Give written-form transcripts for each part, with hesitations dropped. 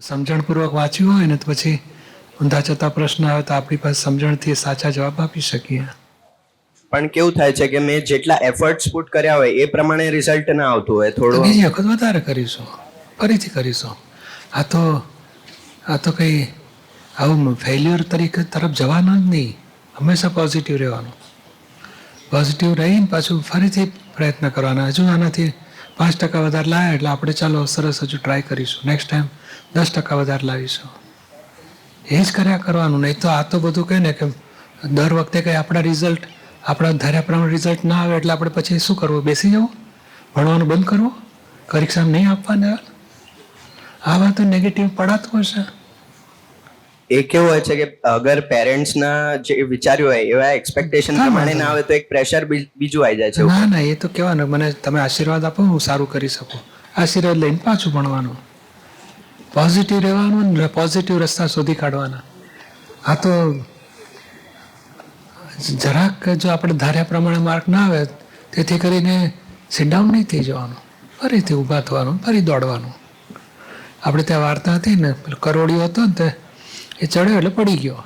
સમજણપૂર્વક વાંચ્યું હોય ને તો પછી ઊંધા જતા પ્રશ્ન આવે તો આપણી પાસે સમજણથી સાચા જવાબ આપી શકીએ. પણ કેવું થાય છે કે મેં જેટલા એફર્ટ્સ પુટ કર્યા હોય એ પ્રમાણે રિઝલ્ટ ના આવતું હોય તો થોડું. બીજી વખત વધારે કરીશું, ફરીથી કરીશું. આ તો કંઈ આવું ફેલ્યુઅર તરીકે તરફ જવાનું જ નહીં. હંમેશા પોઝિટિવ રહેવાનું. પોઝિટિવ રહીને પાછું ફરીથી પ્રયત્ન કરવાના. હજુ આનાથી 5% વધારે લાવ્યા એટલે આપણે ચાલો સરસ હજુ ટ્રાય કરીશું. નેક્સ્ટ ટાઈમ 10% વધારે લાવીશું. એ જ કર્યા કરવાનું. નહીં તો આ તો બધું કહે ને કે દર વખતે કંઈ આપણા ધાર્યા પ્રમાણે રિઝલ્ટ ના આવે એટલે આપણે પછી શું કરવું? બેસી જવું? ભણવાનું બંધ કરવું? પરીક્ષા નહીં આપવાના? આ વાતો નેગેટિવ પડાતું હશે. એ કેવું હોય છે કે અગર પેરેન્ટ્સના જે વિચાર્યું હોય એવા એક્સપેક્ટેશન પ્રમાણે ના આવે તો એક પ્રેશર બીજું આવી જાય છે. ના એ તો કહેવાનું મને તમે આશીર્વાદ આપો હું સારું કરી શકું. આશીર્વાદ લઈને પાછું ભણવાનું. પોઝિટિવ રહેવાનું ને પોઝિટિવ રસ્તા શોધી કાઢવાના. આ તો જરાક જો આપણે ધાર્યા પ્રમાણે માર્ક ના આવે તેથી કરીને સિટ ડાઉન નહીં થઈ જવાનું. ફરીથી ઊભા થવાનું, ફરી દોડવાનું. આપણે ત્યાં વાર્તા હતી ને પેલો કરોડિયો હતો ને તે એ ચડ્યો એટલે પડી ગયો.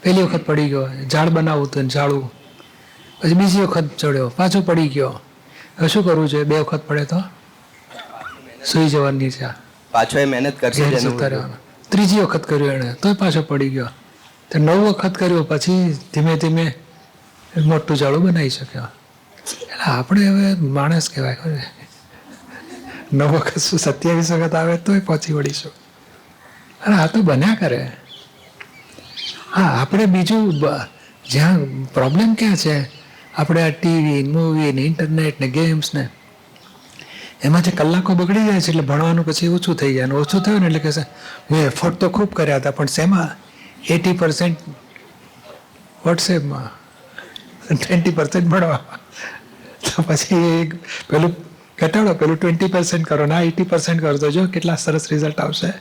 પહેલી વખત પડી ગયો. ઝાડ બનાવવું હતું ને ઝાડવું. પછી બીજી વખત ચડ્યો, પાછો પડી ગયો. હવે શું કરવું જોઈએ? 2 વખત પડે તો સુઈ જવાની નીચે, પાછો એ મહેનત કરશે. ત્રીજી વખત કર્યો એણે તોય પાછો પડી ગયો. તો 9 વખત કર્યો પછી ધીમે ધીમે મોટું ઝાડું બનાવી શક્યો. એટલે આપણે હવે માણસ કહેવાય. 9 વખત શું 27 વખત આવે તોય પહોંચી વળીશું. અરે આ તો બન્યા કરે. હા, આપણે બીજું જ્યાં પ્રોબ્લેમ ક્યાં છે? આપણે આ ટીવી, મૂવી ને ઇન્ટરનેટ ને ગેમ્સ ને એમાંથી કલાકો બગડી જાય છે એટલે ભણવાનું પછી ઓછું થઈ જાય. અને ઓછું થયું ને એટલે કહેશે મેં એફર્ટ તો ખૂબ કર્યા હતા પણ શેમાં? 80% વોટ્સએપમાં, 20% ભણવામાં. તો પછી પેલું ઘટાડો, પેલું 20% કરો ને 80% કરો તો જો કેટલા સરસ રિઝલ્ટ આવશે.